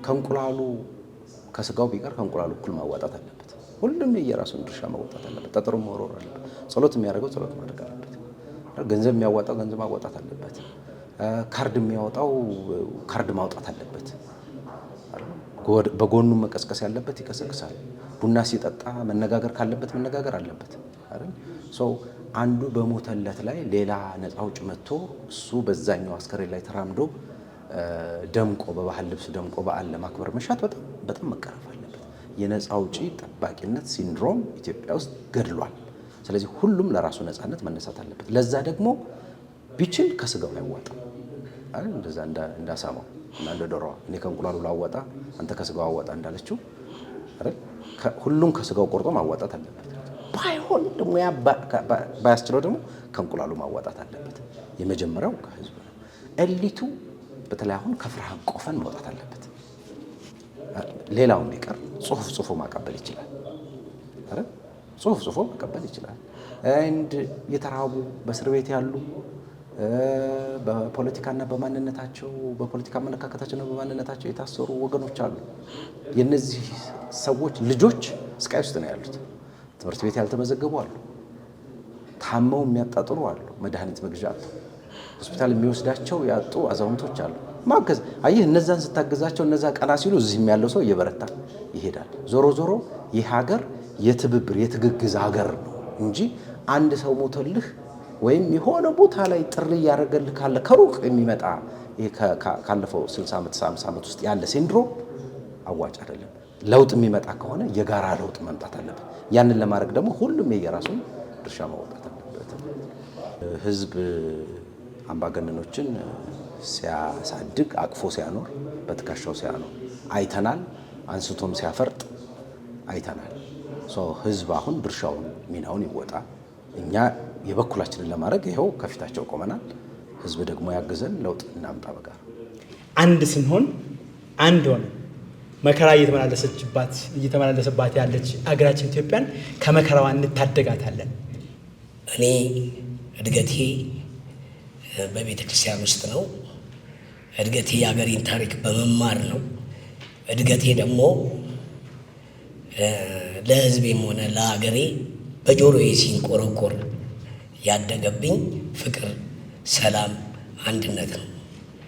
ከእንቁላሉ ከስጋው ቢቀር ከእንቁላሉ እኩል ማዋጣት አለበት። ሁሉም የራሱን ድርሻ ማዋጣት አለበት። ጠጠሩ መወርወር አለበት። ጸሎት የሚያደርገው ጸሎት ማድረግ አለበት። ገንዘብ የሚያዋጣው ገንዘብ ማዋጣት አለበት። ካርድ የሚያወጣው ካርድ ማውጣት አለበት። በጎኑ መቀስቀስ ያለበት ይቀሰቅሳል። ቡና ሲጠጣ መነጋገር ካለበት መነጋገር አለበት አይደል? አንዱ በሞተለት ላይ ሌላ ነፃ አውጭ መጥቶ እሱ በዛኛው አስከሬን ላይ ተራምዶ ደምቆ በባህል ልብስ ደምቆ በዓል ለማክበር መሻት በጣም መቀረፍ አለበት። የነፃ አውጪ ጠባቂነት ሲንድሮም ኢትዮጵያ ውስጥ ገድሏል። ስለዚህ ሁሉም ለራሱ ነፃነት መነሳት አለበት። ለዛ ደግሞ ቢችል ከስጋው ያዋጣ አይደል? እንደዛ እንዳሳማው እና እንደ ዶሮዋ እኔ ከእንቁላሉ ላዋጣ አንተ ከስጋው አዋጣ እንዳለችው አይደል? ሁሉም ከስጋው ቆርጦ ማዋጣት አለበት። ባይሆን ደግሞ ባያስችለው ደግሞ ከእንቁላሉ ማዋጣት አለበት። የመጀመሪያው ከህዝብ ነው። ኤሊቱ በተለይ አሁን ከፍርሃት ቆፈን መውጣት አለበት። ሌላውን ቢቀር ጽሁፍ ማቀበል ይችላል አይደል? ጽሁፍ ማቀበል ይችላል። የተራቡ በእስር ቤት ያሉ በፖለቲካና በማንነታቸው በፖለቲካ አመለካከታቸውና በማንነታቸው የታሰሩ ወገኖች አሉ። የነዚህ ሰዎች ልጆች ስቃይ ውስጥ ነው ያሉት። ትምህርት ቤት ያልተመዘገቡ አሉ። ታመው የሚያጣጥሩ አሉ። መድኃኒት መግዣ አጡ። ሆስፒታል የሚወስዳቸው ያጡ አዛውንቶች አሉ። ማገዝ አየህ፣ እነዛን ስታገዛቸው እነዛ ቀና ሲሉ እዚህም ያለው ሰው እየበረታ ይሄዳል። ዞሮ ይህ ሀገር የትብብር የትግግዝ ሀገር ነው እንጂ አንድ ሰው ሞተልህ ወይም የሆነ ቦታ ላይ ጥሪ እያደረገልህ ካለ ከሩቅ የሚመጣ ካለፈው 60 ዓመት 50 ዓመት ውስጥ ያለ ሲንድሮም አዋጭ አይደለም። ለውጥ የሚመጣ ከሆነ የጋራ ለውጥ መምጣት አለበት። ያንን ለማድረግ ደግሞ ሁሉም የየራሱን ድርሻ ማውጣት አለበት። ህዝብ አምባገነኖችን ሲያሳድግ አቅፎ ሲያኖር በትከሻው ሲያኖር አይተናል። አንስቶም ሲያፈርጥ አይተናል። ህዝብ አሁን ድርሻውን ሚናውን ይወጣ። እኛ የበኩላችንን ለማድረግ ይኸው ከፊታቸው ቆመናል። ህዝብ ደግሞ ያግዘን፣ ለውጥ እናምጣ። በጋራ አንድ ስንሆን አንድ ሆነ መከራ እየተመላለሰባት ያለች አገራችን ኢትዮጵያን ከመከራዋ እንታደጋታለን። እኔ እድገቴ በቤተ ክርስቲያን ውስጥ ነው። እድገቴ የሀገሬን ታሪክ በመማር ነው። እድገቴ ደግሞ ለህዝቤም ሆነ ለሀገሬ በጆሮዬ ሲንቆረቆር ያደገብኝ ፍቅር፣ ሰላም፣ አንድነት ነው።